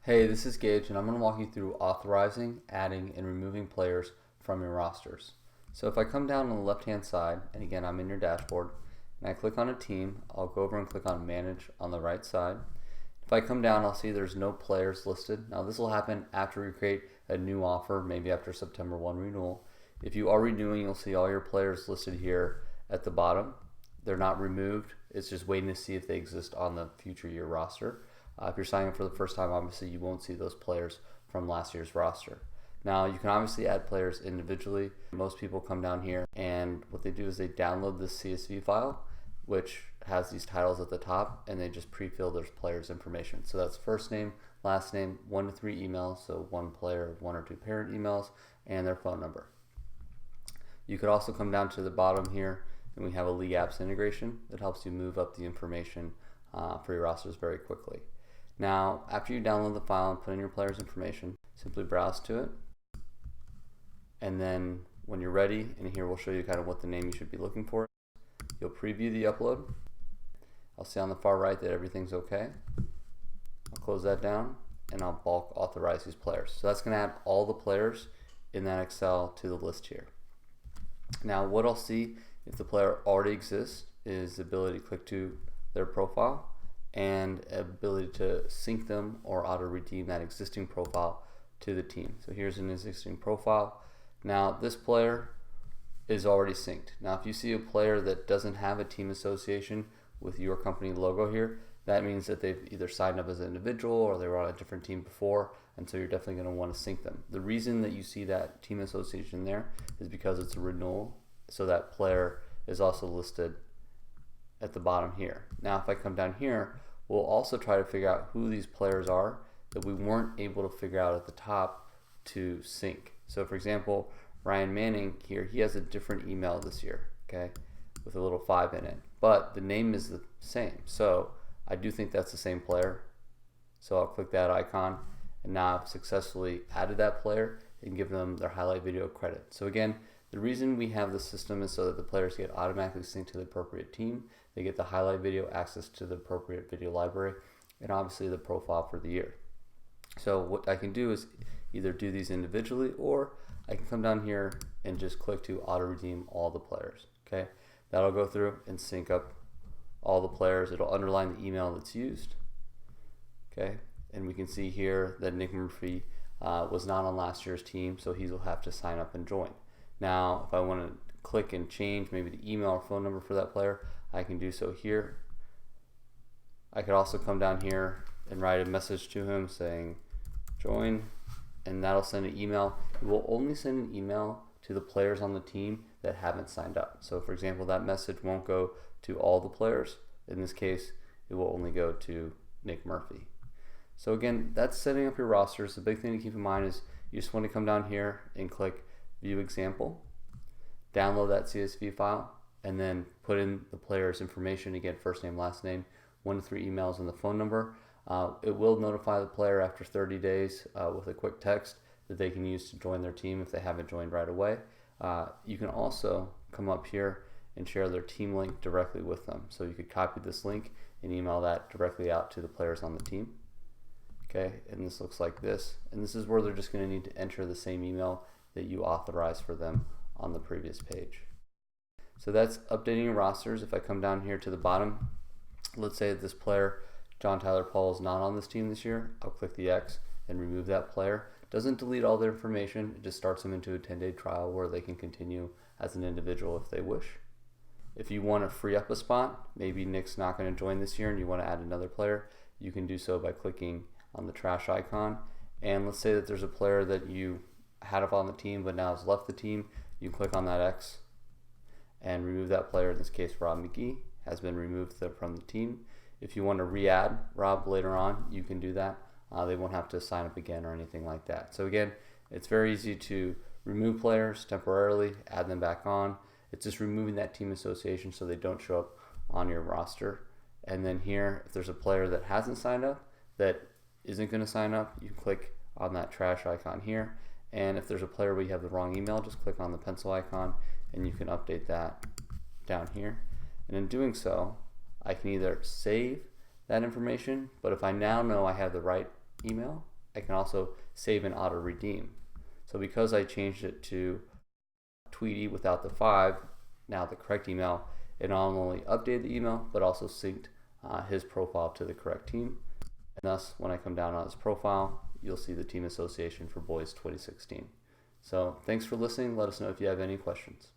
Hey, this is Gage, and I'm going to walk you through authorizing, adding, and removing players from your rosters. So if I come down on the left-hand side, and again, I'm in your dashboard, and I click on a team, I'll go over and click on Manage on the right side. If I come down, I'll see there's no players listed. Now this will happen after we create a new offer, maybe after September 1 renewal. If you are renewing, you'll see all your players listed here at the bottom. They're not removed. It's just waiting to see if they exist on the future year roster. If you're signing up for the first time, obviously you won't see those players from last year's roster. Now you can obviously add players individually. Most people come down here and what they do is they download this CSV file, which has these titles at the top, and they just pre-fill their players' information. So that's first name, last name, 1 to 3 emails, so one player, 1 or 2 parent emails, and their phone number. You could also come down to the bottom here, and we have a League Apps integration that helps you move up the information for your rosters very quickly. Now, after you download the file and put in your player's information, simply browse to it. And then when you're ready, and here we'll show you kind of what the name you should be looking for. You'll preview the upload. I'll see on the far right that everything's okay. I'll close that down and I'll bulk authorize these players. So that's going to add all the players in that Excel to the list here. Now what I'll see if the player already exists is the ability to click to their profile and ability to sync them or auto redeem that existing profile to the team. So here's an existing profile. Now this player is already synced. Now if you see a player that doesn't have a team association with your company logo here, that means that they've either signed up as an individual or they were on a different team before, and so you're definitely going to want to sync them. The reason that you see that team association there is because it's a renewal, so that player is also listed at the bottom here. Now if I come down here, we'll also try to figure out who these players are that we weren't able to figure out at the top to sync. So for example, Ryan Manning here, he has a different email this year, okay, with a little 5 in it, but the name is the same. So I do think that's the same player. So I'll click that icon, and now I've successfully added that player and give them their highlight video credit. So again, the reason we have the system is so that the players get automatically synced to the appropriate team. They get the highlight video, access to the appropriate video library, and obviously the profile for the year. So what I can do is either do these individually, or I can come down here and just click to auto redeem all the players. Okay, that'll go through and sync up all the players. It'll underline the email that's used. Okay, and we can see here that Nick Murphy was not on last year's team, so he will have to sign up and join. Now if I want to click and change maybe the email or phone number for that player, I can do so here. I could also come down here and write a message to him saying join, and that'll send an email. It will only send an email to the players on the team that haven't signed up. So for example, that message won't go to all the players. In this case, it will only go to Nick Murphy. So again, that's setting up your rosters. The big thing to keep in mind is you just want to come down here and click View Example, download that CSV file, and then put in the player's information, again, first name, last name, 1 to 3 emails, and the phone number. It will notify the player after 30 days with a quick text that they can use to join their team if they haven't joined right away. You can also come up here and share their team link directly with them. So you could copy this link and email that directly out to the players on the team. Okay, and this looks like this. And this is where they're just going to need to enter the same email that you authorized for them on the previous page. So that's updating your rosters. If I come down here to the bottom, let's say that this player, John Tyler Paul, is not on this team this year. I'll click the X and remove that player. Doesn't delete all their information. It just starts them into a 10-day trial where they can continue as an individual if they wish. If you want to free up a spot, maybe Nick's not going to join this year and you want to add another player, you can do so by clicking on the trash icon. And let's say that there's a player that you had up on the team but now has left the team. You can click on that X and remove that player. In this case, Rob McGee has been removed from the team. If you want to re-add Rob later on, you can do that. They won't have to sign up again or anything like that. So again, it's very easy to remove players temporarily, add them back on. It's just removing that team association so they don't show up on your roster. And then here, if there's a player that hasn't signed up, that isn't going to sign up, you can click on that trash icon here. And if there's a player where you have the wrong email, just click on the pencil icon and you can update that down here. And in doing so, I can either save that information, but if I now know I have the right email, I can also save and auto redeem. So because I changed it to Tweety without the 5, now the correct email, it not only updated the email but also synced his profile to the correct team. And thus, when I come down on his profile, you'll see the team association for boys 2016. So thanks for listening. Let us know if you have any questions.